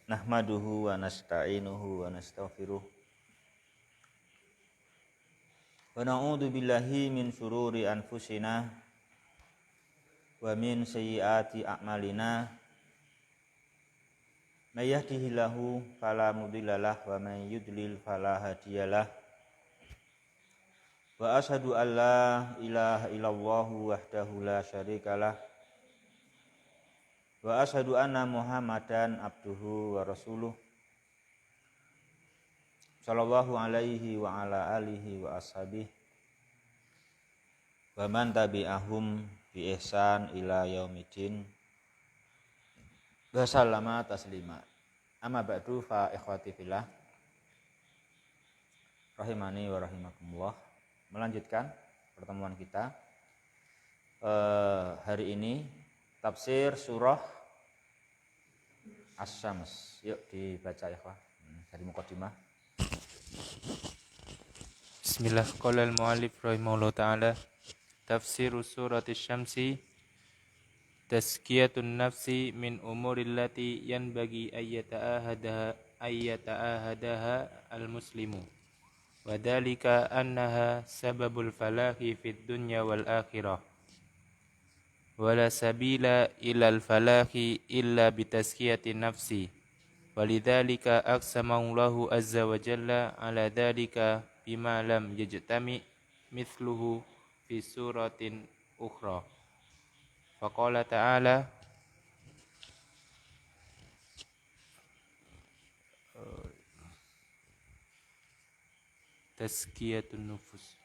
Nahmaduhu wa nasta'inuhu wa nastaghfiruh wa na'udzu billahi min syururi anfusina wa min sayyiati a'malina may yahdihillahu fala mudhillalah wa may yudlil fala hadiyalah wa asyhadu an la ilaha illallah wahdahu la syarikalah wa asyhadu anna Muhammadan abduhu wa rasuluh sallallahu alaihi wa ala alihi wa ashabihi wa man tabi'ahum bi ihsan ila yaumidin wa sallama taslima. Amma ba'du fa ikhwati fillah rahimani wa rahimakumullah. Melanjutkan pertemuan kita hari ini tafsir surah Asy-Syams. Yuk dibaca ikhwah dari muqaddimah. Bismillah. Qala al-mu'allif rahimahullah ta'ala tafsir surah Asy-Syamsi tazkiyatun nafsi min umurillati yanbaghi ayyata'ahadaha al-muslimu wa dhalika annaha sababul falahi fid dunya wal akhirah wala sabila ilal falahi illa bitazkiyati nafsi walidhalika aqsamallahu azza wa jalla ala dhalika bima lam yajtami mithluhu fi suratin ukhra faqala ta'ala tazkiyatun nufus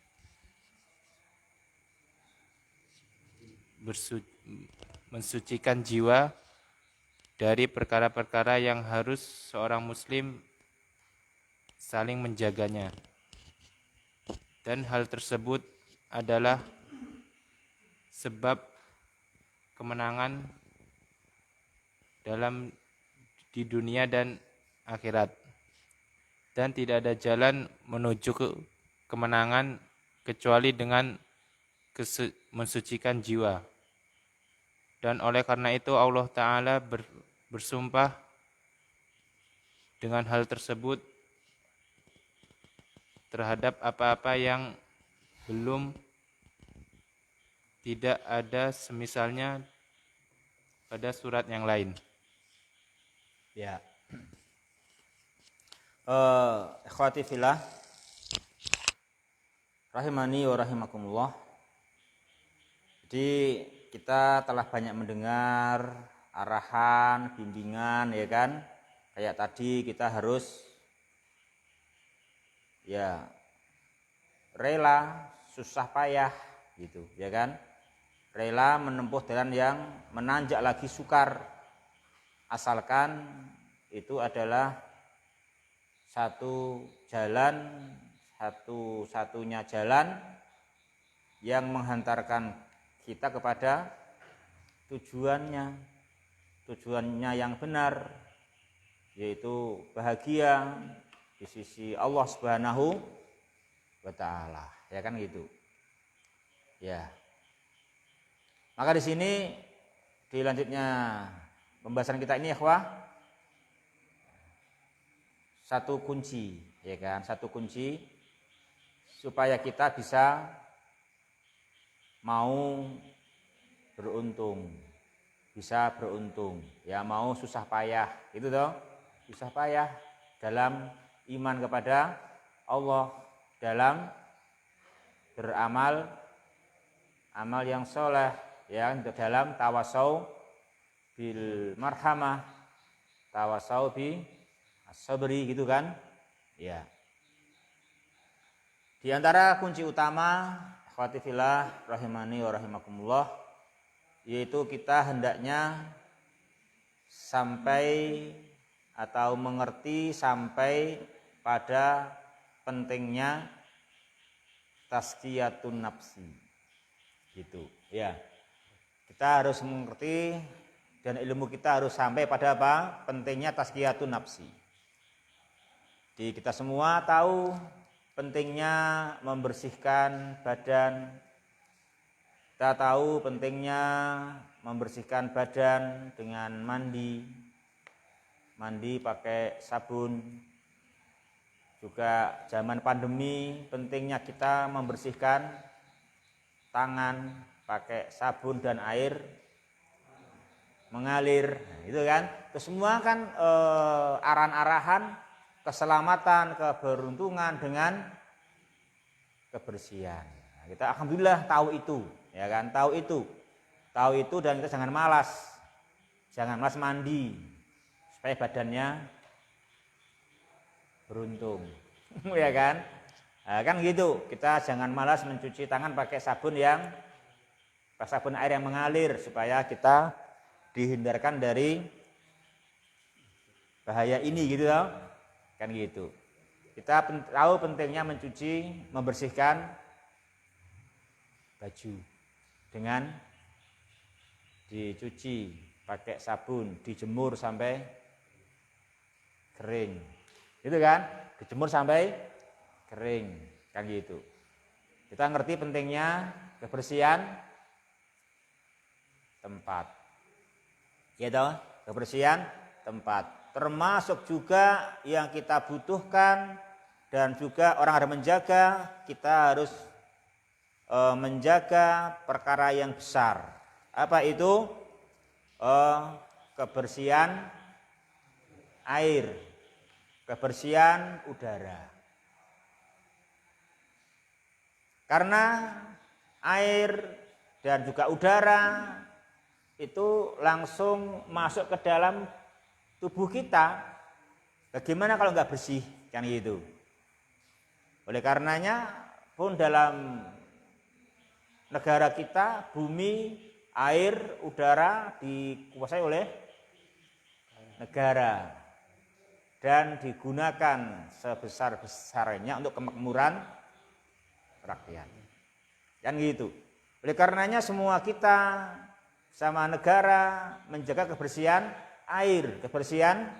mensucikan jiwa dari perkara-perkara yang harus seorang muslim saling menjaganya. Dan hal tersebut adalah sebab kemenangan di dunia dan akhirat. Dan tidak ada jalan menuju ke kemenangan kecuali dengan mensucikan jiwa. Dan oleh karena itu Allah Ta'ala bersumpah dengan hal tersebut terhadap apa-apa yang belum tidak ada semisalnya pada surat yang lain. Ya. Ikhwati fillah rahimani wa rahimakumullah. Jadi kita telah banyak mendengar arahan, bimbingan, ya kan? Kayak tadi kita harus ya rela, susah payah gitu, ya kan? Rela menempuh jalan yang menanjak lagi sukar, asalkan itu adalah satu-satunya jalan yang menghantarkan kita kepada tujuannya yang benar, yaitu bahagia di sisi Allah Subhanahu wa ta'ala, ya kan gitu. Ya. Maka di sini di lanjutnya pembahasan kita ini ikhwah, satu kunci, ya kan? Satu kunci supaya kita bisa mau bisa beruntung, ya mau susah payah, itu toh, susah payah dalam iman kepada Allah, dalam beramal amal yang soleh, ya, dalam tawasau bil marhamah, tawasau bi as-sabri, gitu kan, ya. Di antara kunci utama akhwati fillah rahimani wa rahimakumullah, yaitu kita hendaknya sampai atau mengerti sampai pada pentingnya tazkiyatun nafsi, gitu ya. Kita harus mengerti dan ilmu kita harus sampai pada apa? Pentingnya tazkiyatun nafsi. Jadi kita semua tahu pentingnya membersihkan badan. Kita tahu pentingnya membersihkan badan dengan mandi, mandi pakai sabun. Juga zaman pandemi pentingnya kita membersihkan tangan pakai sabun dan air mengalir. Nah, itu kan. Itu semua kan arahan-arahan keselamatan, keberuntungan dengan kebersihan. Nah, kita alhamdulillah tahu itu, ya kan? Tahu itu dan kita jangan malas mandi supaya badannya beruntung. Ya kan? Nah, kan gitu. Kita jangan malas mencuci tangan pakai sabun air yang mengalir supaya kita dihindarkan dari bahaya ini gitu loh. Kan gitu. Kita tahu pentingnya membersihkan baju dengan dicuci pakai sabun, dijemur sampai kering. Gitu kan? Dijemur sampai kering, kan gitu. Kita ngerti pentingnya kebersihan tempat. Ya toh, kebersihan tempat. Termasuk juga yang kita butuhkan dan juga orang harus menjaga, kita harus menjaga perkara yang besar. Apa itu? Kebersihan air, kebersihan udara. Karena air dan juga udara itu langsung masuk ke dalam tubuh kita. Bagaimana kalau nggak bersih? Kan gitu. Oleh karenanya pun dalam negara kita, bumi, air, udara dikuasai oleh negara dan digunakan sebesar-besarnya untuk kemakmuran rakyat. Kan gitu. Oleh karenanya semua kita sama negara menjaga kebersihan air, kebersihan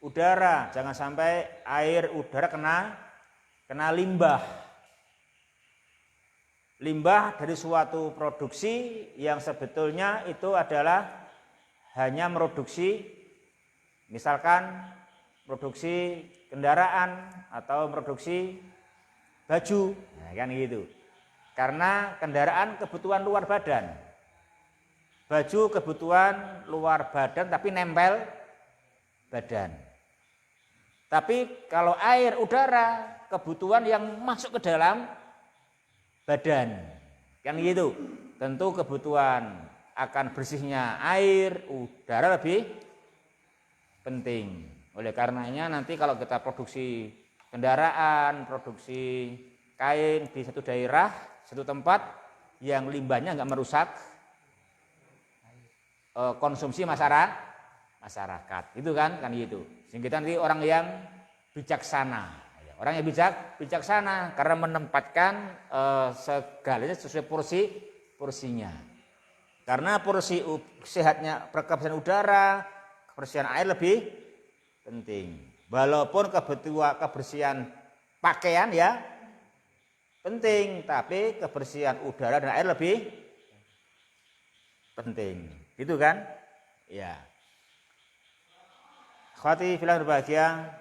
udara. Jangan sampai air udara kena limbah. Limbah dari suatu produksi yang sebetulnya itu adalah hanya produksi, misalkan produksi kendaraan atau produksi baju, nah, kan gitu. Karena kendaraan kebutuhan luar badan, baju kebutuhan luar badan tapi nempel badan. Tapi kalau air, udara kebutuhan yang masuk ke dalam badan, kan gitu. Tentu kebutuhan akan bersihnya air, udara lebih penting. Oleh karenanya nanti kalau kita produksi kendaraan, produksi kain di satu daerah, satu tempat yang limbahnya nggak merusak konsumsi masyarakat, itu kan gitu. Sehingga nanti orang yang bijaksana. Orang yang bijaksana karena menempatkan segalanya sesuai porsinya. Karena porsi sehatnya kebersihan udara, kebersihan air lebih penting. Walaupun kebersihan pakaian ya penting, tapi kebersihan udara dan air lebih penting. Gitu kan? Ya. Akhwati fillah berbahagia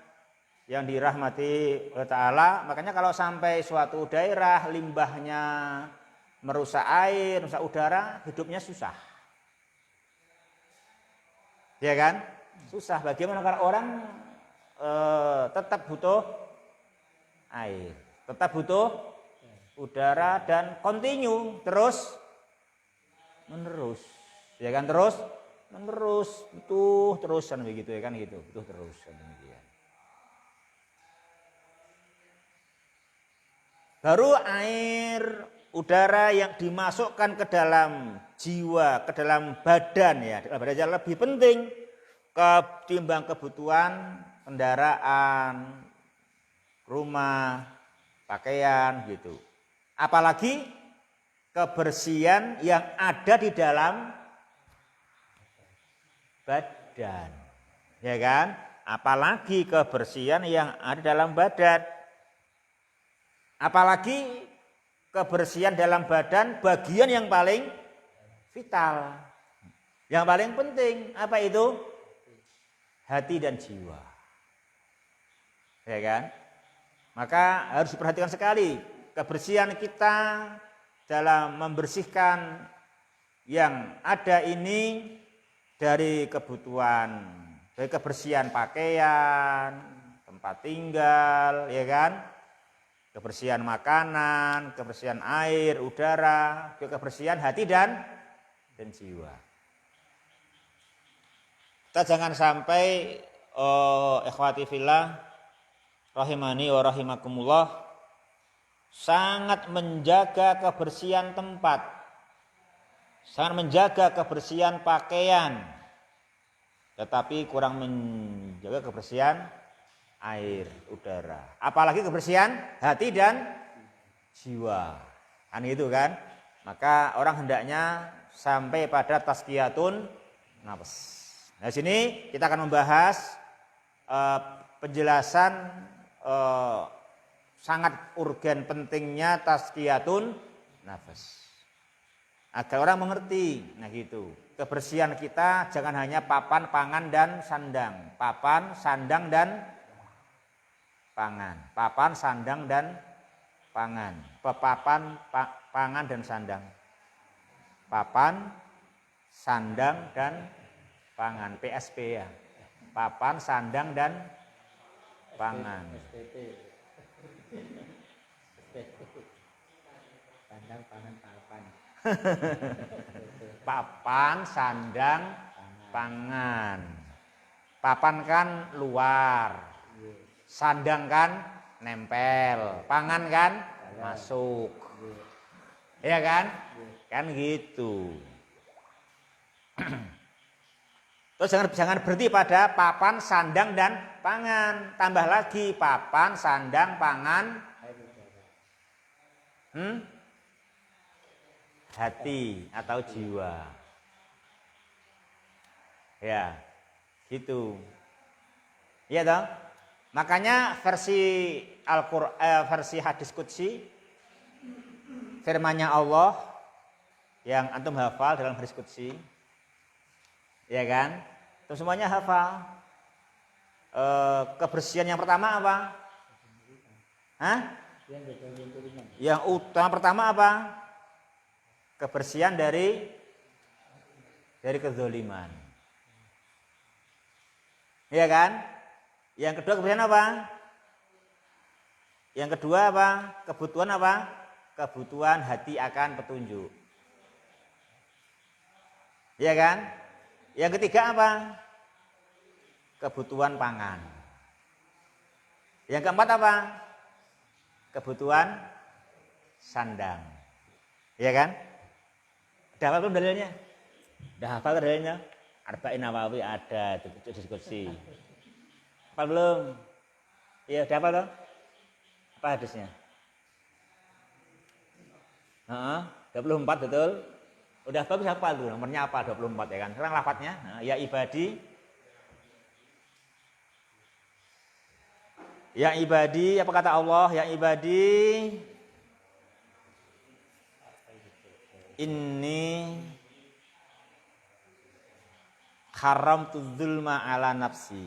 yang dirahmati oleh Ta'ala, makanya kalau sampai suatu daerah limbahnya merusak air, merusak udara, hidupnya susah. Ya kan? Susah. Bagaimana kalau orang tetap butuh air, tetap butuh udara dan continue terus menerus. Ya kan, terus menerus, butuh terus kan begitu ya kan gitu, butuh terus kan demikian. Baru air, udara yang dimasukkan ke dalam jiwa, ke dalam badan ya, badan lebih penting ketimbang kebutuhan kendaraan, rumah, pakaian gitu. Apalagi kebersihan yang ada di dalam badan, ya kan? Apalagi kebersihan yang ada dalam badan. Apalagi kebersihan dalam badan bagian yang paling vital, yang paling penting. Apa itu? hati dan jiwa. Ya kan? Maka harus diperhatikan sekali kebersihan kita dalam membersihkan yang ada ini dari kebutuhan, dari kebersihan pakaian, tempat tinggal, ya kan? Kebersihan makanan, kebersihan air, udara, juga kebersihan hati dan jiwa. Kita jangan sampai ikhwati fillah rahimani wa rahimakumullah sangat menjaga kebersihan tempat, sangat menjaga kebersihan pakaian, tetapi kurang menjaga kebersihan air, udara, apalagi kebersihan hati dan jiwa. Kan itu kan? Maka orang hendaknya sampai pada tazkiyatun nafs. Nah, sini kita akan membahas penjelasan sangat urgen pentingnya tazkiyatun nafs. Agar orang mengerti, nah gitu. Kebersihan kita jangan hanya papan, pangan dan sandang. Papan, sandang dan pangan. Papan, sandang dan pangan. Papan, pangan dan sandang. Papan, sandang dan pangan. PSP ya. Papan, sandang dan pangan. Sandang, pangan, papan. Papan, sandang, pangan. Papan kan luar, sandang kan nempel, pangan kan masuk. Iya kan? Kan gitu. Terus jangan berhenti pada papan, sandang dan pangan. Tambah lagi papan, sandang, pangan, hati atau jiwa. Ya, gitu. Iya toh? Makanya versi Al-Qur'an, versi hadis qudsi, firman-Nya Allah yang antum hafal dalam hadis qudsi, ya kan? Terus semuanya hafal. Kebersihan yang pertama apa? Hah? Yang utama pertama apa? Kebersihan dari kezaliman. Iya kan? Yang kedua kebersihan apa? Yang kedua apa? Kebutuhan apa? Kebutuhan hati akan petunjuk. Iya kan? Yang ketiga apa? Kebutuhan pangan. Yang keempat apa? Kebutuhan sandang. Iya kan? Udah hafal belum dalilnya? Udah hafal dalilnya? Arba'in Nawawi ada diskusi. Hafal belum? Iya, udah hafal toh? Apa hadisnya? 24 betul? Udah bagus hafal tuh, nomornya apa? 24 ya kan? Sekarang lafadznya, ya ibadi. Ya ibadi, apa kata Allah? Ya ibadi, inni haramtu dzulma ala nafsi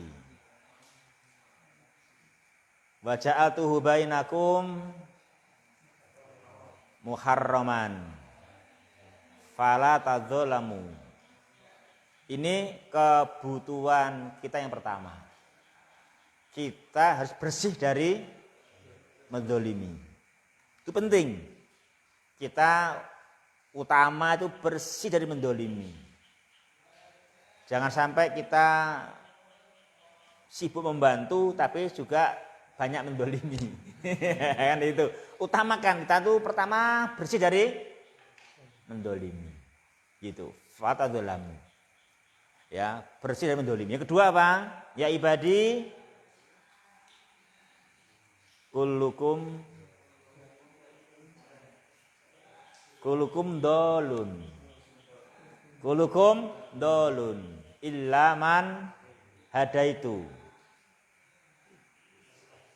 wa ja'altuhu bainakum muharraman fala tadzalamu. Ini kebutuhan kita yang pertama. Kita harus bersih dari menzalimi. Itu penting. Kita utama itu bersih dari menzalimi. Jangan sampai kita sibuk membantu tapi juga banyak menzalimi. Kan itu. Utamakan kita tuh pertama bersih dari menzalimi. Gitu. Fatadzalamu. Ya, bersih dari menzalimi. Yang kedua apa? Ya ibadi, Kulukum dolun. Kulukum dolun illa man hadaitu.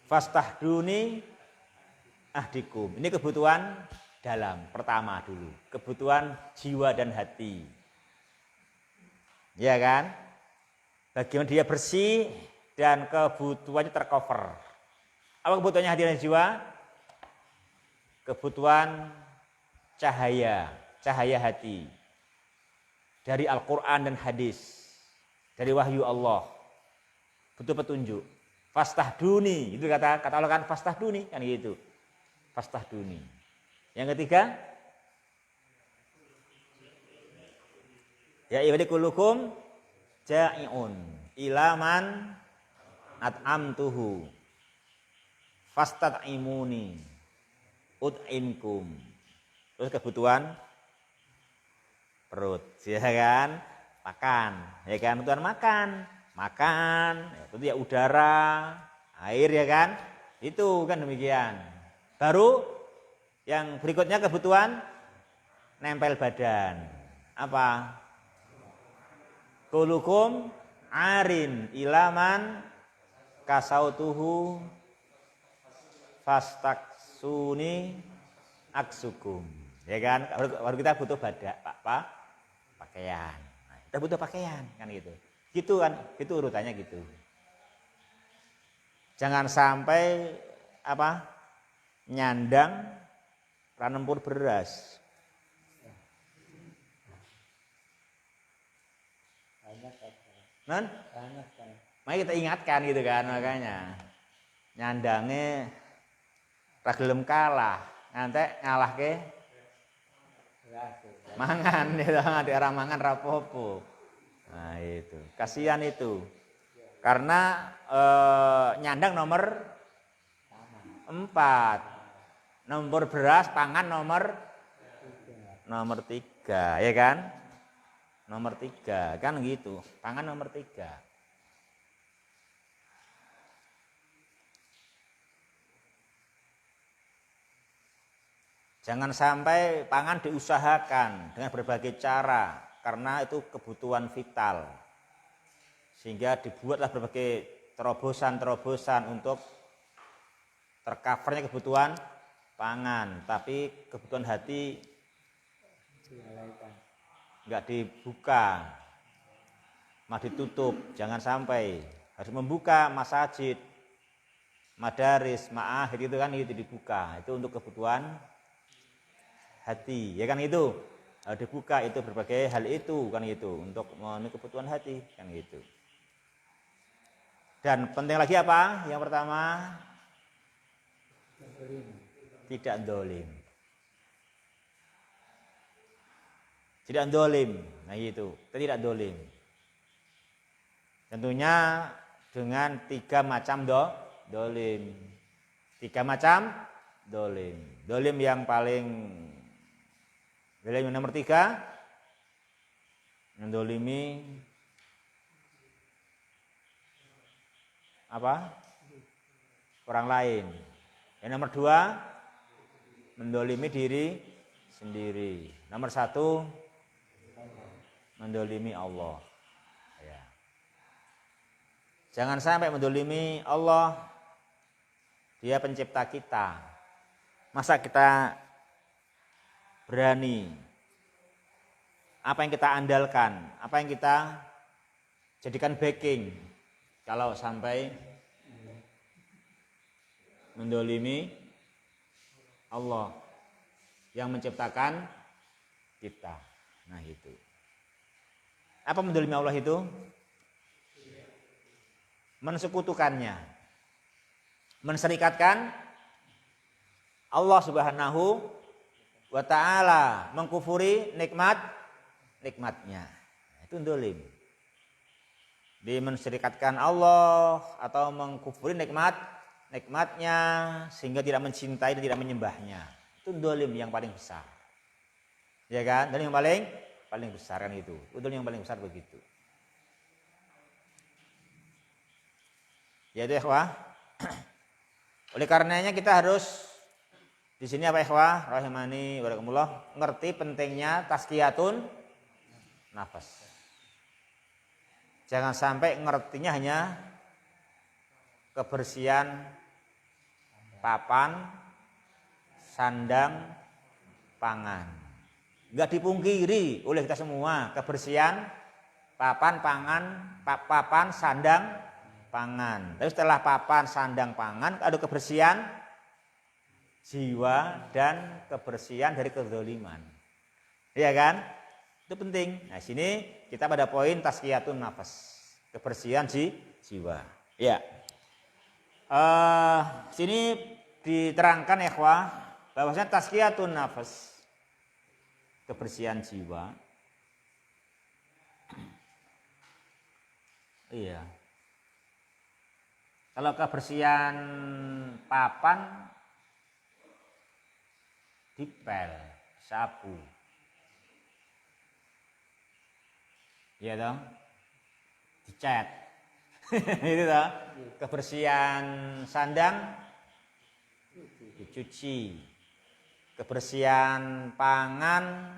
Fastahduni ahdikum. Ini kebutuhan dalam pertama dulu. Kebutuhan jiwa dan hati. Ya kan? Bagaimana dia bersih dan kebutuhannya tercover. Apa kebutuhannya hati dan jiwa? Kebutuhan cahaya hati. Dari Al-Quran dan hadis. Dari wahyu Allah. Butuh petunjuk. Fastahduni, itu kata Allah kan, fastahduni, kan gitu. Fastahduni. Yang ketiga, ya ibadi kullukum ja'iun ilaman at'amtuhu fastat'imuni ut'imkum. Terus kebutuhan perut, ya kan? Makan, ya kan? Kebutuhan makan, itu ya udara, air, ya kan? Itu kan demikian. Baru yang berikutnya kebutuhan nempel badan. Apa? Kulukum arin ilaman kasautuhu fastaksuni aksukum. Ya kan? Baru kita butuh pakaian. Nah, kita butuh pakaian kan gitu. Gitu kan, itu urutannya gitu. Jangan sampai nyandang ranempur beras. Banyak Makanya kita ingatkan gitu kan, makanya nyandangnya ragelem kalah, ngantek ngalahke mangan gitu, di arah mangan rapopo. Nah itu, kasihan itu. Karena nyandang nomor 4. Nomor beras pangan nomor 3, ya kan? Nomor 3, kan gitu. Pangan nomor 3. Jangan sampai pangan diusahakan dengan berbagai cara. Karena itu kebutuhan vital. Sehingga dibuatlah berbagai terobosan-terobosan untuk tercovernya kebutuhan pangan. Tapi kebutuhan hati enggak dibuka, malah ditutup. Jangan sampai, harus membuka masjid, madaris, ma'ahid itu kan itu dibuka. Itu untuk kebutuhan hati, ya kan itu. Dibuka itu berbagai hal itu kan itu untuk memenuhi kebutuhan hati kan gitu. Dan penting lagi apa? Yang pertama, tidak dolim. Tidak dolim, nah itu, tidak dolim. Tentunya dengan 3 macam dolim. 3 macam dolim. Dolim yang paling dolim nomor 3, mendolimi orang lain. Yang nomor 2, mendolimi diri sendiri. Nomor 1, mendolimi Allah. Ya. Jangan sampai mendolimi Allah. Dia pencipta kita. Masa kita berani, apa yang kita andalkan, apa yang kita jadikan backing kalau sampai mendolimi Allah yang menciptakan kita. Nah itu. Apa mendolimi Allah itu? Mensekutukannya, menserikatkan Allah Subhanahu wa ta'ala, mengkufuri nikmatnya. Itu dolim. Dia menserikatkan Allah atau mengkufuri nikmatnya sehingga tidak mencintai dan tidak menyembahnya. Itu dolim yang paling besar. Ya kan? Dolim yang paling besar kan itu. Dolim yang paling besar begitu. Ya itu ikhwah. Oleh karenanya kita harus di sini apa ikhwah rahimani warakumullah, ngerti pentingnya tazkiyatun nafas. Jangan sampai ngertinya hanya kebersihan papan, sandang, pangan. Enggak dipungkiri oleh kita semua kebersihan papan pangan, papan sandang pangan. Tapi setelah papan sandang pangan ada kebersihan jiwa dan kebersihan dari kezaliman. Iya kan? Itu penting. Nah, sini kita pada poin tazkiyatun nafas, kebersihan jiwa. Ya. Sini diterangkan ikhwah bahwasanya tazkiyatun nafas, kebersihan jiwa. Iya. Kalau kebersihan papan dipel, sapu. Iya dong. Dicat. Itu toh. Kebersihan sandang dicuci. Kebersihan pangan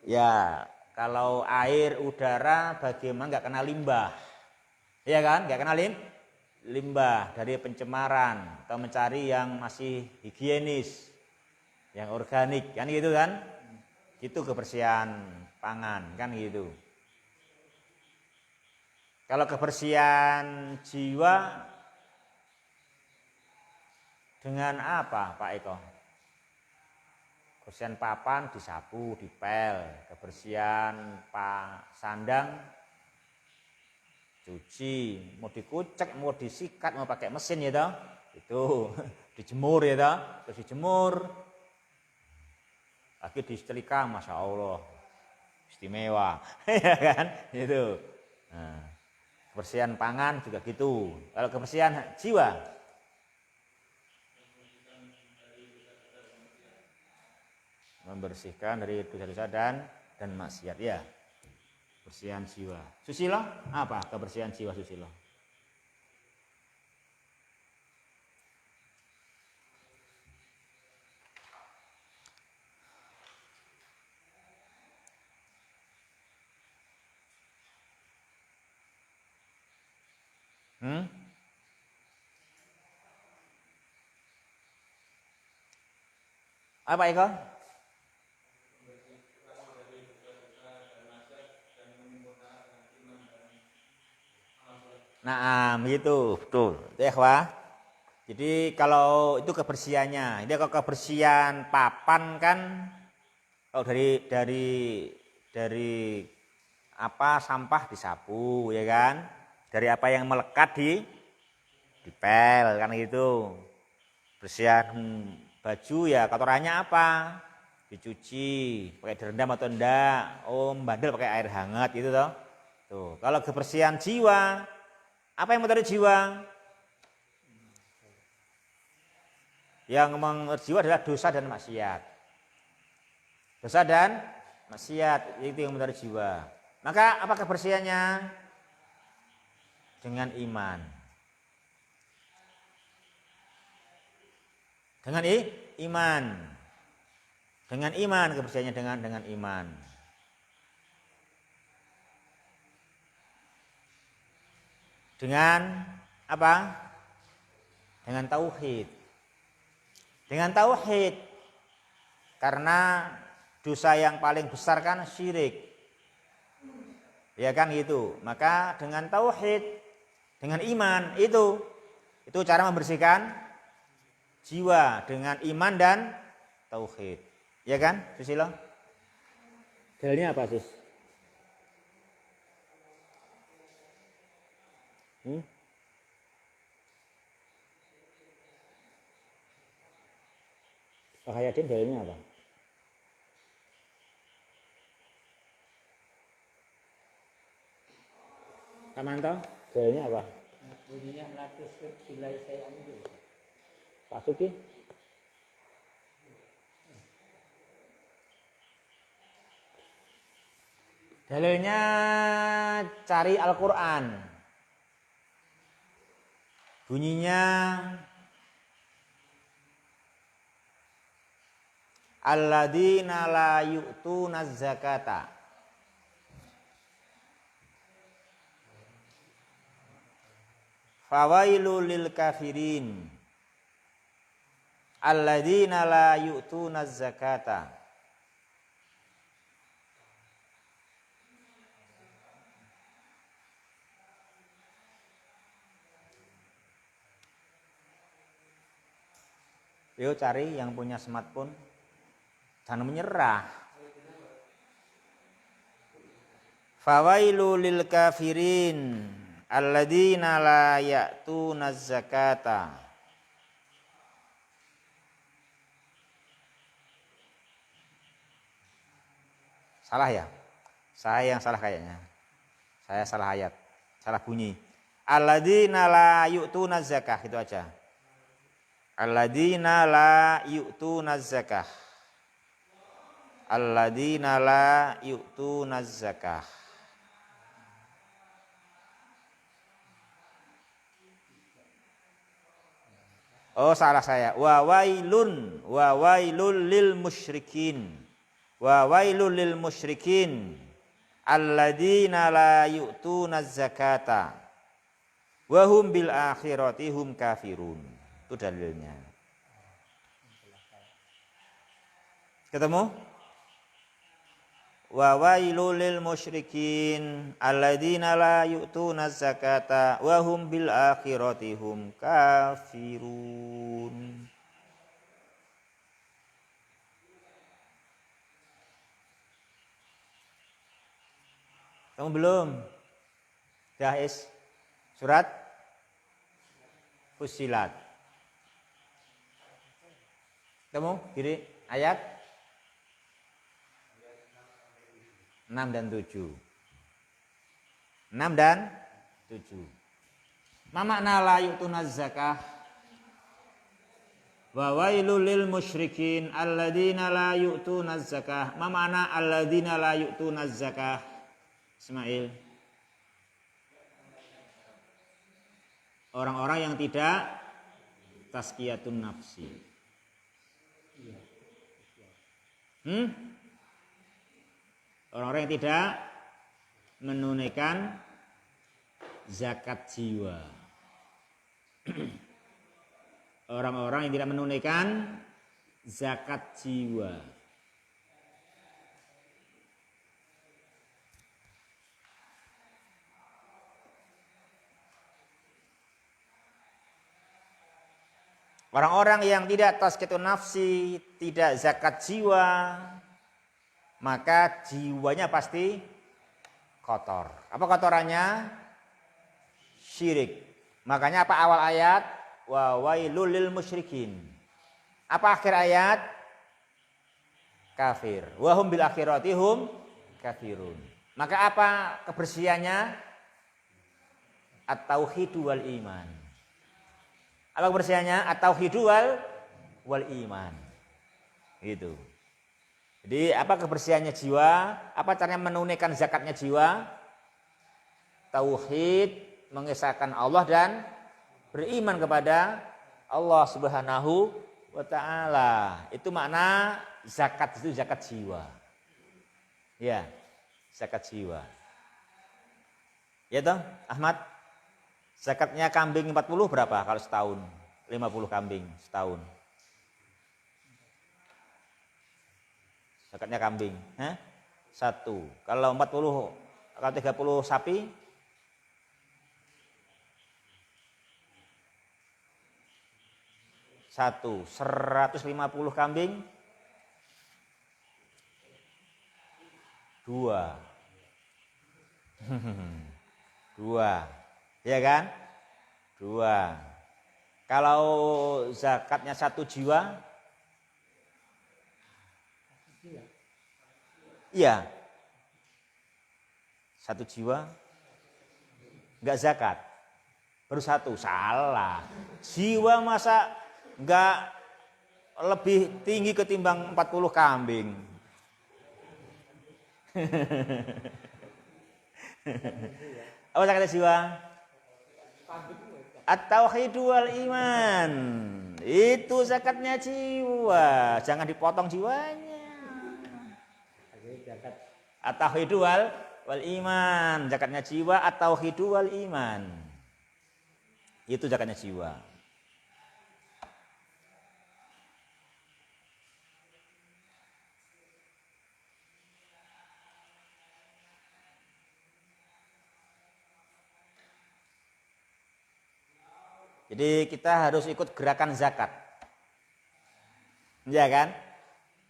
ya, kalau air, udara bagaimana nggak kena limbah. Iya kan? Nggak kena limbah dari pencemaran atau mencari yang masih higienis, yang organik kan gitu kan? Itu kebersihan pangan kan gitu. Kalau kebersihan jiwa dengan apa Pak Eko? Kebersihan papan disapu, dipel, kebersihan sandang cuci, mau dikucek, mau disikat, mau pakai mesin ya toh. Itu dijemur ya toh, terus dijemur. Lagi disetrika, Masya Allah istimewa. Ya kan? Itu. Nah, kebersihan pangan juga gitu. Kalau kebersihan jiwa, membersihkan dari dosa-dosa dan maksiat ya. Kebersihan jiwa. Susilo apa kebersihan jiwa susilo? Apa Eko? Nah, gitu, betul. Itu ya, Wah. Jadi kalau itu kebersihannya, ini kalau kebersihan papan kan, kalau dari apa sampah disapu, ya kan? Dari apa yang melekat dipel kan gitu. Bersihan baju ya kotorannya apa? Dicuci, pakai direndam atau enggak? Oh, bandel pakai air hangat gitu toh. Tuh, kalau kebersihan jiwa, apa yang menjadi jiwa? Yang jiwa adalah dosa dan maksiat. Dosa dan maksiat itu yang menjadi jiwa. Maka apa kebersihannya? Dengan iman. Dengan iman. Dengan iman kebersihannya dengan iman. Dengan apa? Dengan tauhid. Dengan tauhid. Karena dosa yang paling besar kan syirik. Ya kan gitu. Maka dengan tauhid, dengan iman itu cara membersihkan jiwa dengan iman dan tauhid. Ya kan, Susilo? Dalilnya apa, Sus? Pak Hayadin dalilnya apa? Pak Manto, dalilnya apa? Bunyinya melatus bilai saya ambil. Pak Suki? Dalilnya cari Al-Quran. Bunyinya alladzina la yu'tunaz zakata fawailul lil kafirin alladzina la yu'tunaz zakata Yuk cari yang punya smartphone. Jangan menyerah. Fawailu lil kafirin alladzina la ya'tunaz zakata. Salah ya? Saya yang salah kayaknya. Saya salah ayat, salah bunyi. Alladzina la yu'tunaz zakah, itu aja. Alladzina la yu'tunaz zakah. Alladzina la yu'tunaz zakah. Oh, salah saya. Wa wailul lil musyrikin. Wa wailul lil musyrikin alladzina la yu'tunaz zakata wa hum bil akhirati hum kafirun. Itu dalilnya. Ketemu? Wa wailul lil musyrikin alladzina la yu'tunaz zakata wa hum bil akhirati hum kafirun. Kamu belum? Dahis surat Fussilat. Kamu kiri ayat 6 dan 7. 6 dan 7. Ma makna la yu'tunaz zakah? Wa wailul lil musyrikin alladzina la yu'tunaz zakah. Ma makna alladzina la yu'tunaz zakah? Ismail. Orang-orang yang tidak tazkiyatun nafsi. Orang-orang yang tidak menunaikan zakat jiwa. Orang-orang yang tidak menunaikan zakat jiwa. Orang-orang yang tidak tazkiyatun nafsi, tidak zakat jiwa, maka jiwanya pasti kotor. Apa kotorannya? Syirik. Makanya apa awal ayat? Wa wailul lil musyrikin. Apa akhir ayat? Kafir. Wa hum bil akhirati hum kafirun. Maka apa kebersihannya? At-tauhidu wal iman. Apa kebersihannya? At-tauhidu wal iman. Gitu. Jadi apa kebersihannya jiwa? Apa caranya menunaikan zakatnya jiwa? Tauhid, mengesahkan Allah dan beriman kepada Allah Subhanahu wa taala. Itu makna zakat, itu zakat jiwa. Ya, zakat jiwa. Ya toh, Ahmad? Zakatnya kambing 40 berapa kalau setahun? 50 kambing setahun. Zakatnya kambing, 1. Kalau 40, kalau 30 sapi 1. 150 kambing 2. 2. Ya kan? 2. Kalau zakatnya 1 jiwa? Iya. 1 jiwa enggak zakat. Baru 1, salah. Jiwa masa enggak lebih tinggi ketimbang 40 kambing. Apa zakatnya jiwa? At-tauhidu wal iman. Itu zakatnya jiwa. Jangan dipotong jiwanya. At-tauhidu wal iman. Zakatnya jiwa at-tauhidu wal iman. Itu zakatnya jiwa. Jadi kita harus ikut gerakan zakat. Ya kan?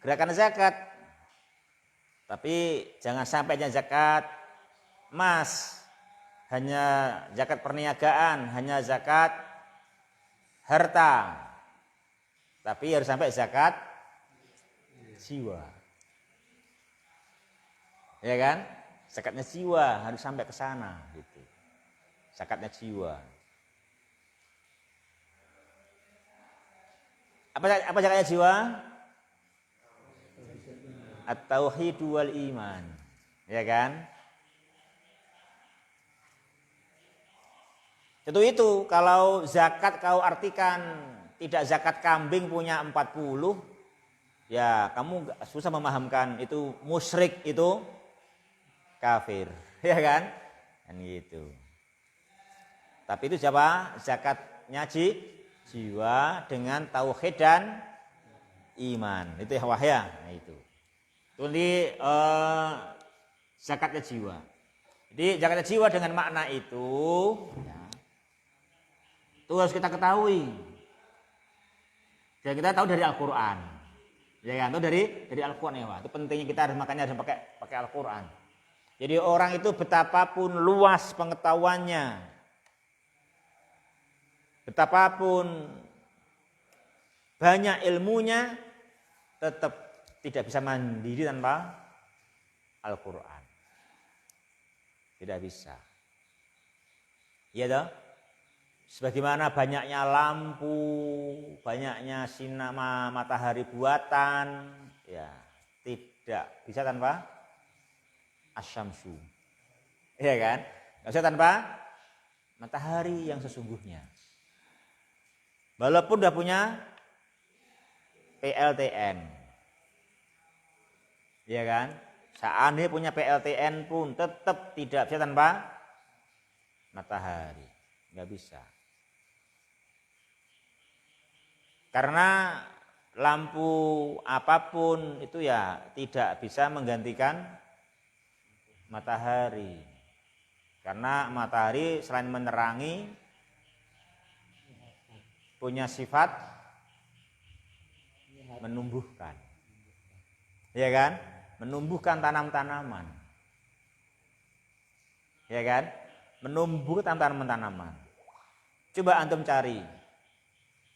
Gerakan zakat. Tapi jangan sampai hanya zakat emas, hanya zakat perniagaan, hanya zakat harta. Tapi harus sampai zakat jiwa. Ya kan? Zakatnya jiwa harus sampai ke sana gitu. Zakatnya jiwa. Apa zakatnya jiwa? At-tauhid wal iman. Ya kan? Tentu itu kalau zakat kau artikan tidak zakat kambing punya 40, ya kamu susah memahamkan itu musyrik, itu kafir. Ya kan? Kan gitu. Tapi itu siapa? Zakatnya jiwa dengan tauhid dan iman. Itu ya wahya. Nah itu. Ini zakatnya jiwa. Jadi zakatnya jiwa dengan makna itu, ya, itu harus kita ketahui. Dan kita tahu dari Al-Quran. Ya kan? Tahu dari Al-Quran ya, itu pentingnya kita harus makanya harus pakai Al-Quran. Jadi orang itu betapapun luas pengetahuannya, betapapun banyak ilmunya, tetap tidak bisa mandiri tanpa Al-Quran. Tidak bisa. Iya toh? Sebagaimana banyaknya lampu, banyaknya sinar matahari buatan, ya tidak bisa tanpa asyamsu. Iya kan? Tidak bisa tanpa matahari yang sesungguhnya. Walaupun udah punya PLTN. Iya kan? Seandainya punya PLTN pun tetap tidak bisa tanpa matahari. Nggak bisa. Karena lampu apapun itu ya tidak bisa menggantikan matahari. Karena matahari selain menerangi, punya sifat menumbuhkan. Ya kan? Menumbuhkan tanam-tanaman. Ya kan? Menumbuhkan tanaman-tanaman. Coba antum cari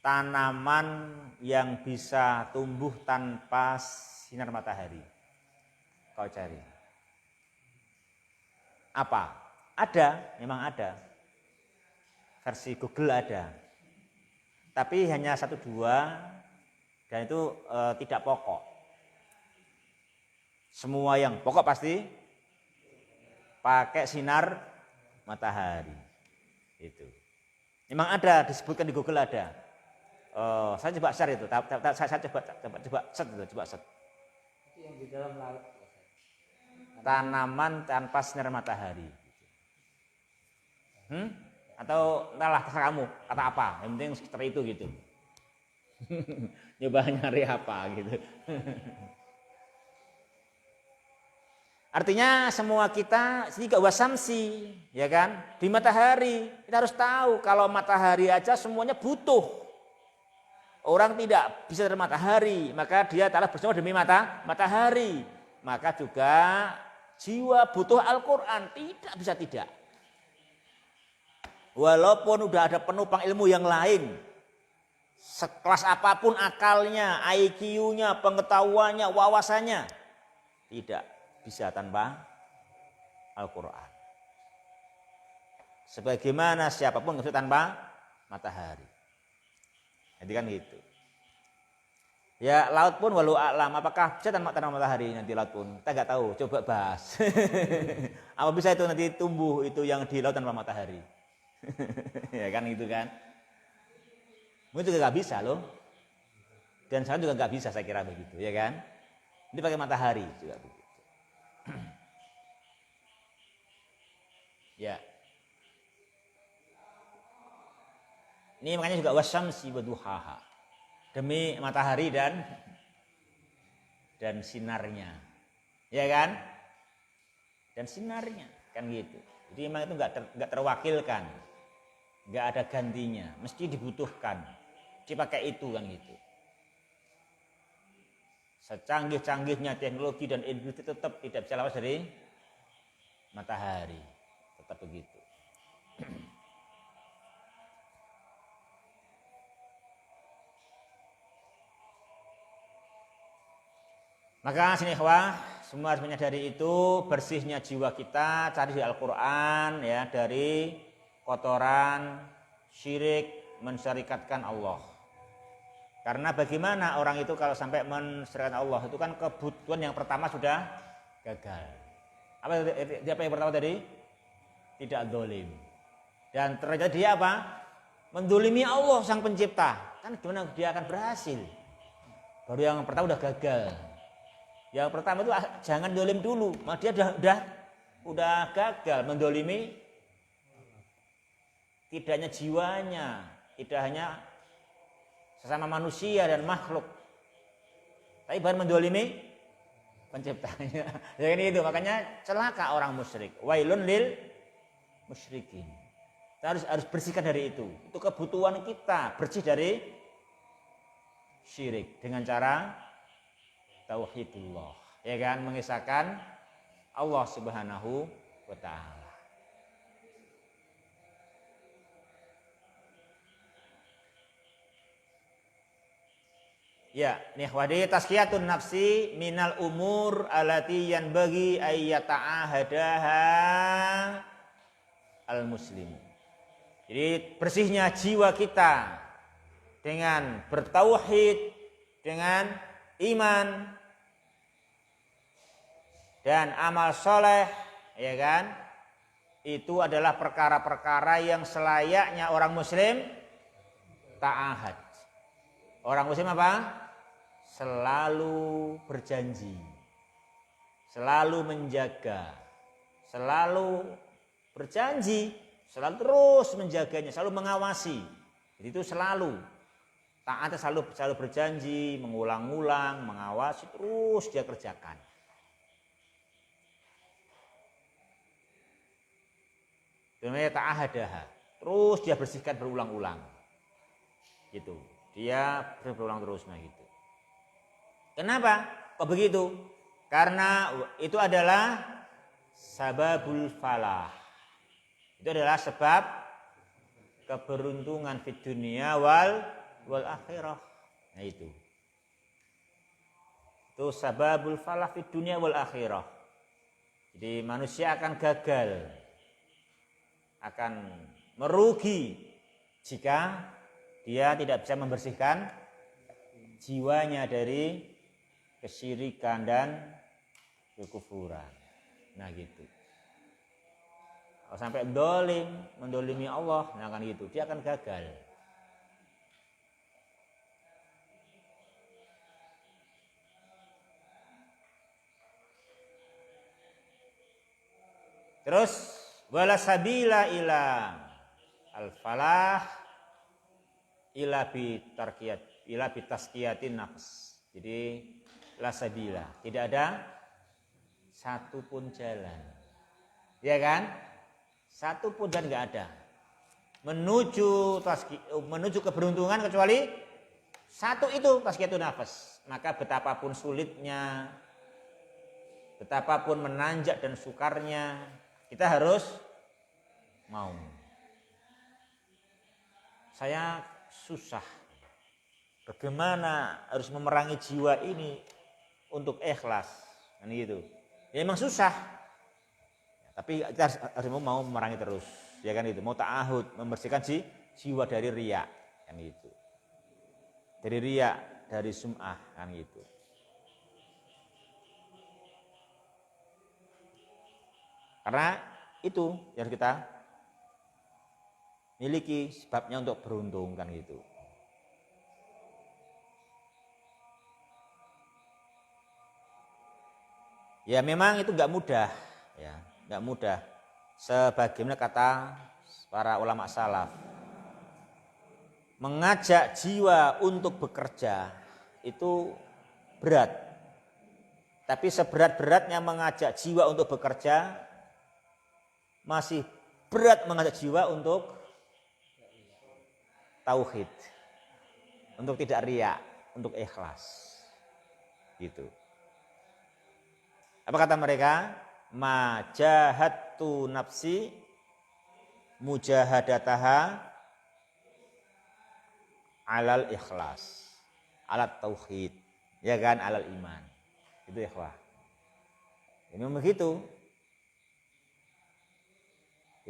tanaman yang bisa tumbuh tanpa sinar matahari. Kau cari. Apa? Ada, memang ada. Versi Google ada. Tapi hanya 1-2 dan itu tidak pokok. Semua yang pokok pasti pakai sinar matahari. Itu. Memang ada, disebutkan di Google ada. Saya coba share itu, saya coba set. Itu yang di dalam laut. Tanaman tanpa sinar matahari. Atau entahlah terserah kamu, kata apa, yang penting sekitar itu gitu. Coba nyari apa gitu. Artinya semua kita juga wasamsi, ya kan? Di matahari kita harus tahu kalau matahari aja semuanya butuh. Orang tidak bisa dari matahari, maka dia telah bersama demi matahari. Maka juga jiwa butuh Al-Quran, tidak bisa tidak. Walaupun udah ada penopang ilmu yang lain, sekelas apapun akalnya, IQ-nya, pengetahuannya, wawasannya, tidak bisa tanpa Al-Quran. Sebagaimana siapapun nggak bisa tanpa matahari. Jadi kan gitu. Ya laut pun walau a'lam, apakah bisa tanpa matahari nanti laut pun? Kita nggak tahu, coba bahas. Apa bisa itu nanti tumbuh itu yang di laut tanpa matahari? Ya kan gitu kan. Mungkin juga nggak bisa loh. Dan sekarang juga nggak bisa saya kira begitu, ya kan. Ini pakai matahari juga begitu. Ya. Ini makanya juga wasyamsi waduhaha. Demi matahari dan sinarnya. Ya kan? Dan sinarnya kan gitu. Jadi memang itu enggak terwakilkan. Enggak ada gantinya, mesti dibutuhkan. Dipakai itu kan gitu. secanggih-canggihnya teknologi dan industri tetap tidak bisa lepas dari matahari. Tetap begitu. Maka sini ikhwah, semua harus menyadari itu, bersihnya jiwa kita cari di Al-Qur'an ya, dari kotoran syirik, mensyarikatkan Allah. Karena bagaimana orang itu kalau sampai mensyarikatkan Allah, itu kan kebutuhan yang pertama sudah gagal. Apa yang pertama tadi? Tidak dolim. Dan terjadi dia apa? Mendolimi Allah sang pencipta. Kan gimana dia akan berhasil? Baru yang pertama udah gagal. Yang pertama itu jangan dolim dulu. Dia udah gagal mendolimi tidak hanya jiwanya, tidak hanya sesama manusia dan makhluk, tapi bahkan mendolimi penciptanya. Jadi itu makanya celaka orang musyrik. Wailun lil musyrikin. Kita harus bersihkan dari itu. Itu kebutuhan kita, bersih dari syirik dengan cara tauhidullah, ya kan, mengisahkan Allah Subhanahu wa taala. Ya, nihwadi tazkiyatun nafsi minal umur allati yanbaghi ayyata'ahadaha al muslim. Jadi bersihnya jiwa kita dengan bertauhid, dengan iman dan amal soleh, ya kan, itu adalah perkara-perkara yang selayaknya orang muslim ta'ahad. Orang muslim apa? Selalu berjanji, selalu menjaga, selalu berjanji, selalu terus menjaganya, selalu mengawasi. Jadi itu selalu taatnya, selalu berjanji, mengulang-ulang, mengawasi, terus dia kerjakan. Itu namanya ta'ahadaha. Terus dia bersihkan berulang-ulang. Gitu. Dia berulang terus gitu. Kenapa? Kok begitu? Karena itu adalah sababul falah. Itu adalah sebab keberuntungan di dunia wal akhirah. Nah itu. Itu sababul falah di dunia wal akhirah. Jadi manusia akan gagal, akan merugi jika dia tidak bisa membersihkan jiwanya dari kesyirikan dan kekufuran. Nah gitu. Kalau sampai mendolimi Allah, nah kan gitu, dia akan gagal. Terus wala sabila ila al-falah ila bi taskiyatin nafs. Jadi la sabila, tidak ada satu pun jalan. Ya kan? Satu pun dan enggak ada menuju keberuntungan kecuali satu, itu taskiyatun nafs. Maka betapapun sulitnya, betapapun menanjak dan sukarnya, kita harus mau. Saya susah. Bagaimana harus memerangi jiwa ini untuk ikhlas, kan gitu. Ya memang susah. Tapi kita harus mau memerangi terus, ya kan itu. Mau ta'ahud, membersihkan jiwa dari riya, kan gitu. Dari riya, dari sum'ah, kan gitu. Karena itu yang kita miliki sebabnya untuk beruntung, kan gitu. Ya memang itu enggak mudah, ya, enggak mudah. Sebagaimana kata para ulama salaf, mengajak jiwa untuk bekerja itu berat. Tapi seberat-beratnya mengajak jiwa untuk bekerja, masih berat mengajak jiwa untuk tauhid, untuk tidak riya, untuk ikhlas. Gitu. Apa kata mereka? Majahatu nafsi mujahadataha alal ikhlas, alat tauhid, ya kan, alal iman. Itu ikhwah. Ini begitu.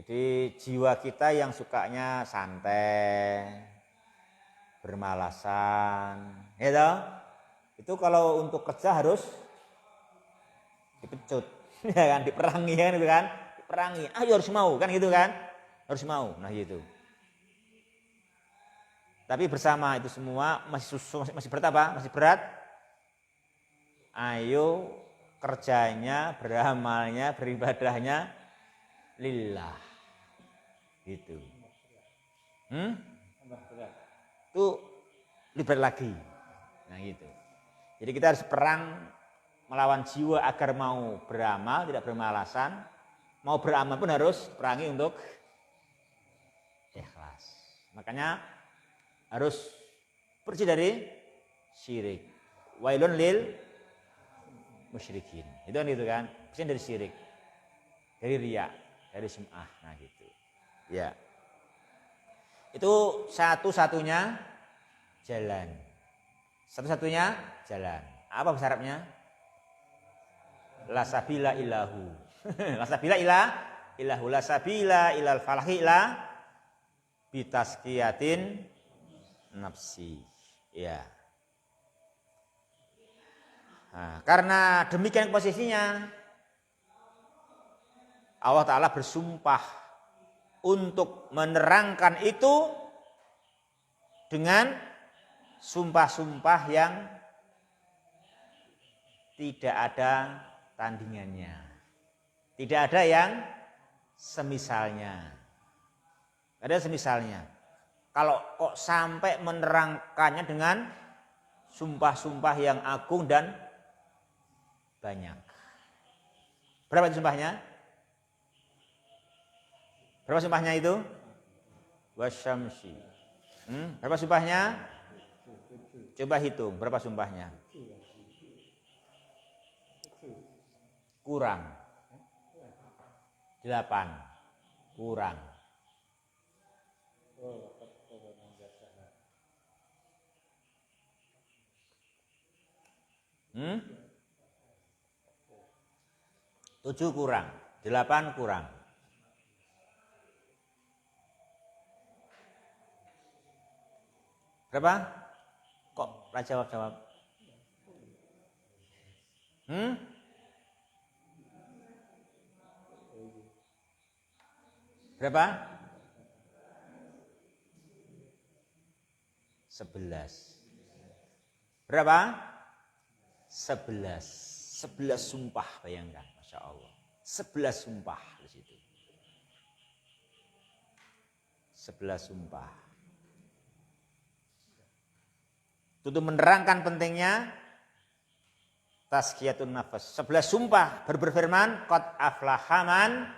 Jadi jiwa kita yang sukanya santai, bermalasan, ya toh? Itu kalau untuk kerja harus dipecut, ya kan, diperangi kan itu kan, diperangi. Ayo harus mau kan gitu kan, harus mau. Nah gitu. Tapi bersama itu semua masih berat apa? Masih berat. Ayo kerjanya, beramalnya, beribadahnya lillah. Gitu. Itu lebih berat lagi. Nah gitu. Jadi kita harus perang melawan jiwa agar mau beramal, tidak bermalasan. Mau beramal pun harus perangi untuk ikhlas. Makanya harus bersih dari syirik. Wailun lil musyrikin. Itu kan gitu kan. Bersih dari syirik. Dari riya, dari sum'ah. Nah gitu. Ya. Itu satu-satunya jalan. Satu-satunya jalan. Apa bahasa Arabnya? La sabila ilahu. La sabila ilahu. La sabila ilal falahi ila bitaskiyatin nafsi. Ya. Nah, karena demikian posisinya, Allah Ta'ala bersumpah untuk menerangkan itu dengan sumpah-sumpah yang tidak ada tandingannya. Tidak ada yang semisalnya. Ada semisalnya. Kalau kok sampai menerangkannya dengan sumpah-sumpah yang agung dan banyak. Berapa itu sumpahnya? Berapa sumpahnya itu? Wasyamsi. Berapa sumpahnya? Coba hitung berapa sumpahnya. Kurang. 8. Kurang. Hmm? 7 kurang. 8 kurang. Berapa? Kok jawab? Berapa? 11. Berapa? 11. 11 sumpah, bayangkan, Masya Allah. 11 sumpah di situ. 11 sumpah. Itu menerangkan pentingnya tazkiyatun nafas. 11 sumpah berfirman, qad aflaha man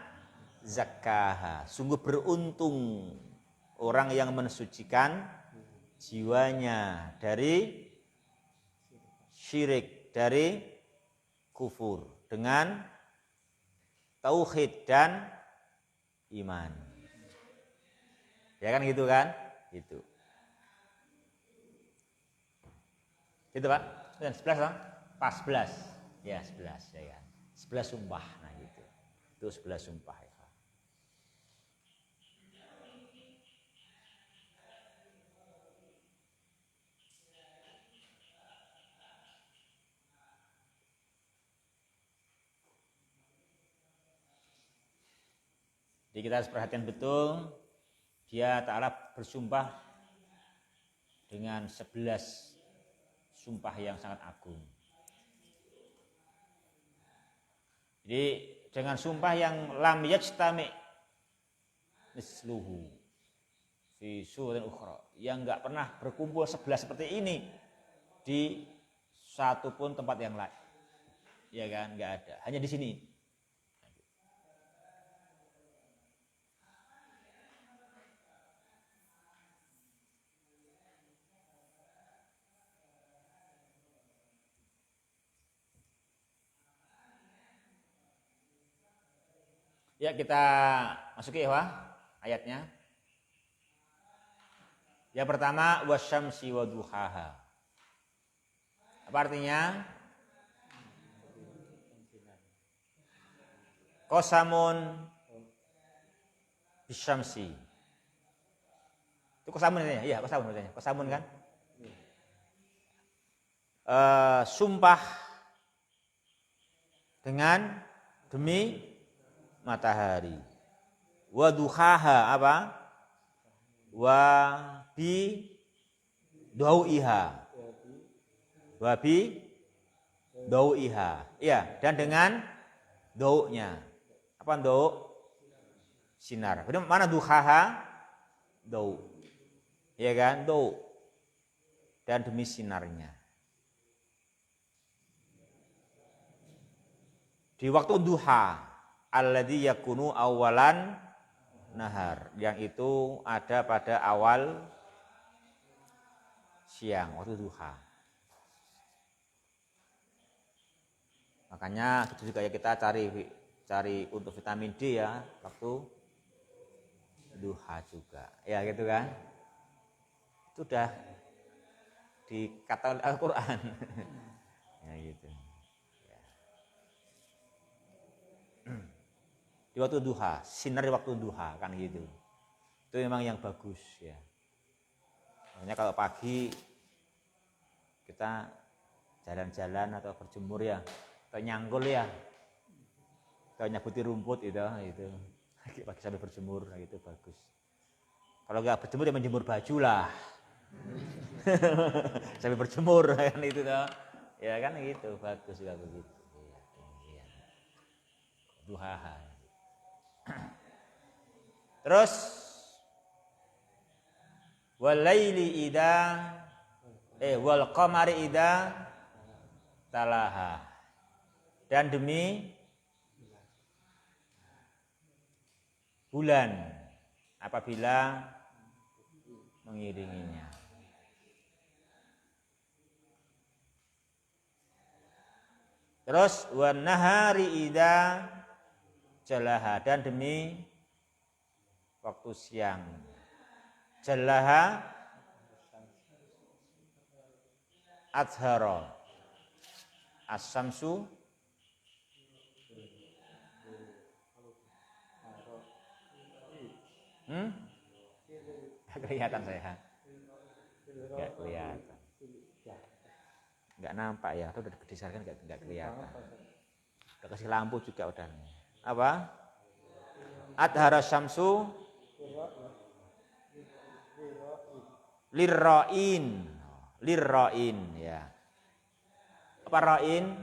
zakkaha. Sungguh beruntung orang yang mensucikan jiwanya dari syirik, dari kufur dengan tauhid dan iman. Ya kan gitu kan? Gitu. Gitu Pak? 11 kan? Pas 11. Ya 11 ya kan. 11 sumpah. Nah gitu. Itu 11 sumpah ya. Jadi kita harus perhatian betul. Dia Ta'ala bersumpah dengan 11 sumpah yang sangat agung. Jadi dengan sumpah yang lam yajtami misluhu fi suratin ukhra, yang enggak pernah berkumpul 11 seperti ini di satu pun tempat yang lain. Ya kan, enggak ada. Hanya di sini. Ya, kita masuki ya, ayatnya. Yang pertama, wasyamsi wa duhaha. Apa artinya? Qasamun bisyamsi. Itu qasamun ini ya? Iya, qasamun artinya. Qasamun kan? Sumpah dengan demi matahari. Wa duhaha apa? Wa bi dau'iha. Wa bi dau'iha. Iya, dan dengan dau'nya. Apa dau'? Sinar. Benar mana duhaha? Dau'. Iya kan? Dau'. Dan demi sinarnya. Di waktu duha, alladzi yakunu awalan nahar, yang itu ada pada awal siang, waktu duha. Makanya itu juga ya kita cari untuk vitamin D ya, waktu duha juga. Ya gitu kan. Itu udah dikata oleh Al-Qur'an. Ya gitu. Di waktu duha, sinar di waktu duha kan gitu. Itu memang yang bagus ya. Makanya kalau pagi kita jalan-jalan atau berjemur ya, atau nyanggul ya, atau nyabuti rumput itu. Pagi sampai berjemur itu bagus. Kalau nggak berjemur ya menjemur baju lah. Sampai berjemur kan itu toh. Ya kan gitu, bagus juga begitu. Iya. Duha. Terus walaili wal qamari idza talaha, dan demi bulan apabila mengiringinya. Terus wan nahari idza jalaha, dan demi waktu siang. Jalaha azhara, as-samsu Gak kelihatan saya. Gak kelihatan. Gak nampak ya, itu udah dibesarkan gak kelihatan. Udah kasih lampu juga udah. Apa? Adhara syamsu lirra'in ya. Apa ra'in?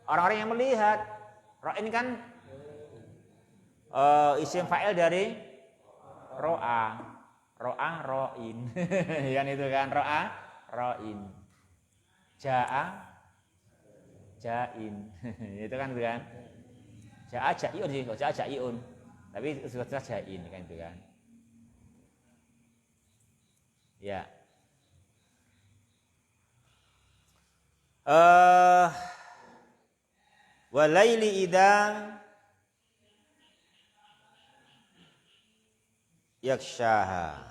Orang-orang yang melihat. Ra'in kan isim fa'il dari ro'a, ra'in. Kan itu kan ro'a, ra'in. Ja'a, ja'in. Itu kan bukan? Ja'a ja'iun sih, kok ja'a ja'iun. Tapi sudah ja'in kan itu kan. Ya. Walaili idza yakshaha.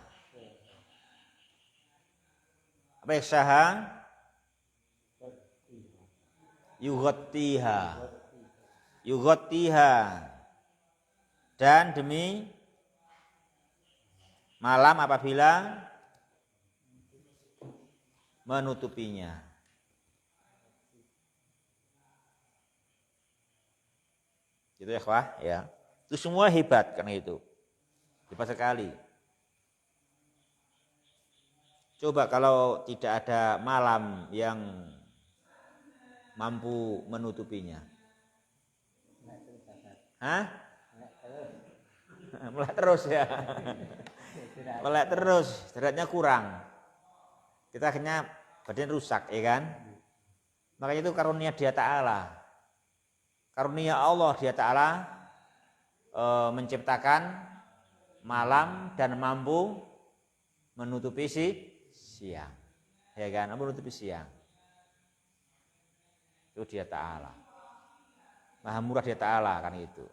Apa yakshaha? Yughattiha. Dan demi malam apabila menutupinya. Gitu ya, Wah, ya. Itu semua hebat karena itu. Hebat sekali. Coba kalau tidak ada malam yang mampu menutupinya. Hah? Melek terus ya. Melek terus, derajatnya kurang. Kita akhirnya badan rusak, ya kan? Makanya itu karunia Dia Ta'ala. Karunia Allah Dia Ta'ala menciptakan malam dan mampu menutupi siang. Ya kan? Menutupi siang. Itu Dia Ta'ala. Maha murah dia Ta'ala kan itu.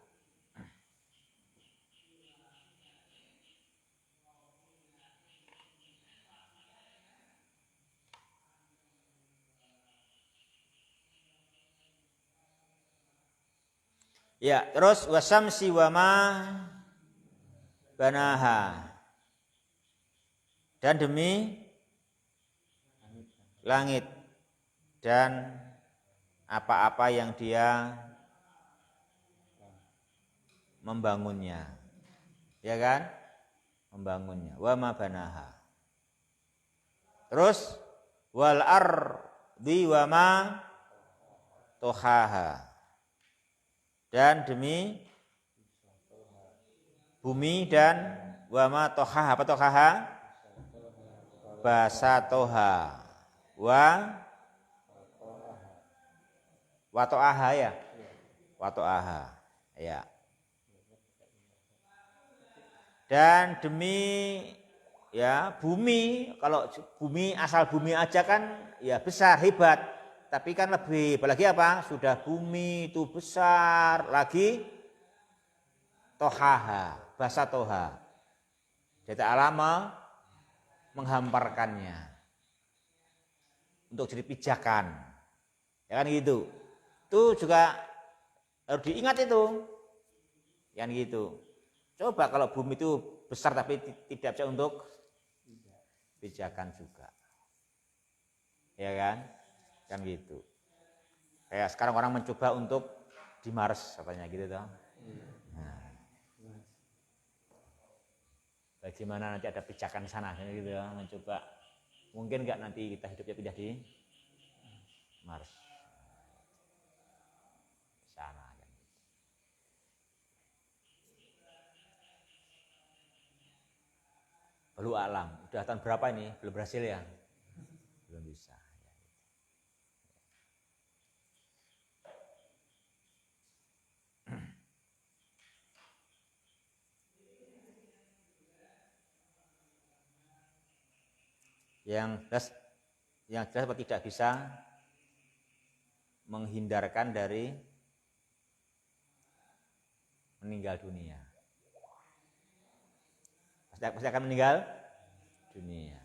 Ya, terus wasamsi wama banaha. Dan demi langit dan apa-apa yang dia membangunnya. Ya kan? Membangunnya. Wama banaha. Terus wal ardi wama tohaha. Dan demi bumi dan wama tohaha. Apa tohaha? Basatoha. Watoaha ya. Watoaha. Ya. Dan demi ya bumi, kalau bumi asal bumi aja kan ya besar, hebat. Tapi kan lebih, apalagi apa? Sudah bumi itu besar, lagi tohaha, basa toha. Jadi alama menghamparkannya untuk jadi pijakan. Ya kan gitu. Itu juga harus diingat itu. Ya kan gitu. Coba kalau bumi itu besar tapi tidak bisa untuk pijakan juga. Ya kan? Kan gitu. Kayak sekarang orang mencoba untuk di Mars katanya gitu toh. Nah. Bagaimana nanti ada pijakan sana gitu ya, mencoba. Mungkin enggak nanti kita hidupnya pindah di Mars. Sana kan. Belum alam. Udah tahun berapa ini? Belum berhasil ya? Belum bisa. Yang jelas tidak bisa menghindarkan dari meninggal dunia. Pasti akan meninggal dunia.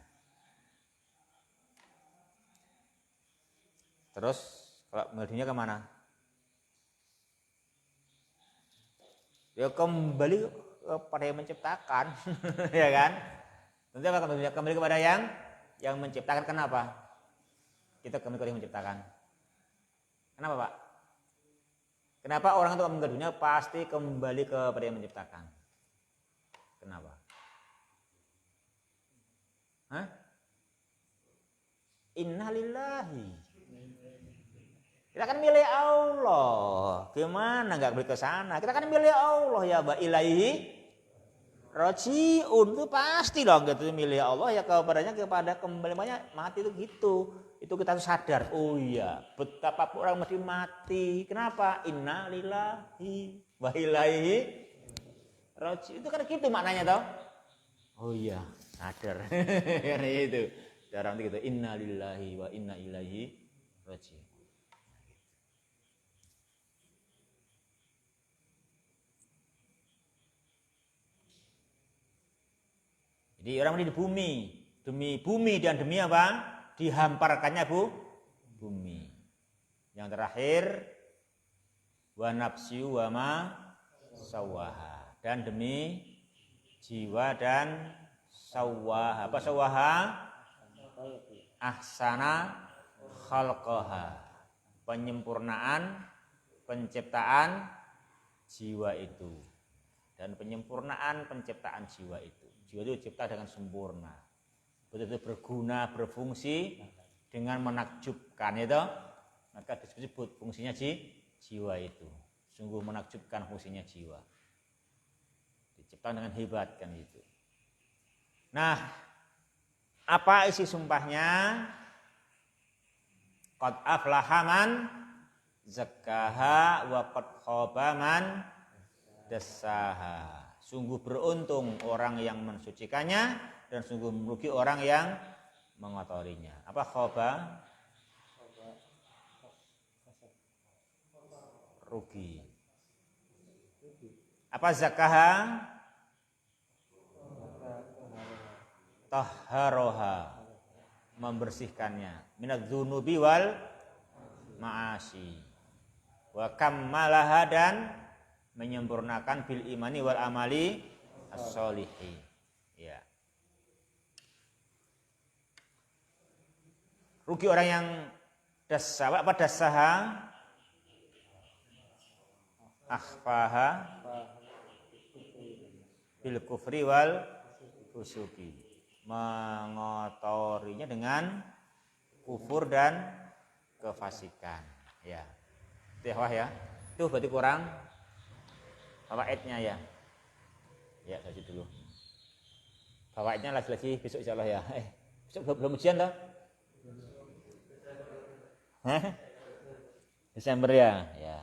Terus kalau meninggal dunia kemana? Ya kembali kepada yang menciptakan, ya kan? Tentu akan kembali kepada yang menciptakan. Kenapa? Kita kembali kepada yang menciptakan. Kenapa Pak? Kenapa orang itu meninggal dunia pasti kembali kepada yang menciptakan? Kenapa? Hah? Innalillahi. Kita kan milik Allah. Gimana nggak balik ke sana? Kita kan milik Allah ya, Mbak Ilahi. Rajiun itu pasti dong gitu milik Allah ya, kepada kembalinya mati itu gitu. Itu kita harus sadar. Oh iya, betapa orang mati. Kenapa? Innalillahi wa ilaihi rajiun. Itu kan gitu maknanya toh. Oh iya, sadar. Karena itu. Darang gitu. Innalillahi wa inna ilaihi rajiun. Jadi orang di bumi, demi bumi dan demi apa? Dihamparkannya bumi. Yang terakhir wa nafsi wa ma sawaha, dan demi jiwa dan sawaha. Apa sawaha? Ahsana khalqaha. Penyempurnaan penciptaan jiwa itu. Dan penyempurnaan penciptaan jiwa itu. Jiwa itu dicipta dengan sempurna, betul-betul berguna, berfungsi dengan menakjubkan itu, maka disebut fungsinya jiwa itu. Sungguh menakjubkan fungsinya jiwa. Diciptakan dengan hebat kan itu. Nah, apa isi sumpahnya? Qad aflaha man zakkaha wa qad khaba man dassaha. Sungguh beruntung orang yang mensucikannya dan sungguh merugi orang yang mengotorinya. Apa khoba? rugi. Apa zakaha? Tahharoha, membersihkannya, minadz dzunubi wal ma'asi, wa kammalaha, dan menyempurnakan bil imani wal amali as-solihi. Ya. Rugi orang yang dasaha, apa dasaha? Akhfaha bil kufri wal fusuki, mengotorinya dengan kufur dan kefasikan. Ya, itu ya. Itu berarti kurang fawaidnya ya. Ya, saja dulu. Fawaidnya lagi-lagi besok insyaallah ya. Besok belum ujian toh? Desember ya. Ya.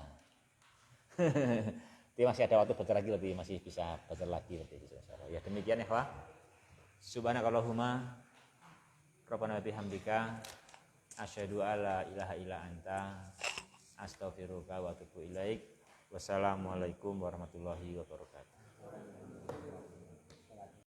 Jadi masih ada waktu baca lagi, lebih masih bisa baca lagi nanti insyaallah. Ya, demikian ya, Pak. Subhanakallahumma rabbana bihamdika asyhadu alla ilaha illa anta astaghfiruka wa atubu ilaik. Wassalamualaikum warahmatullahi wabarakatuh.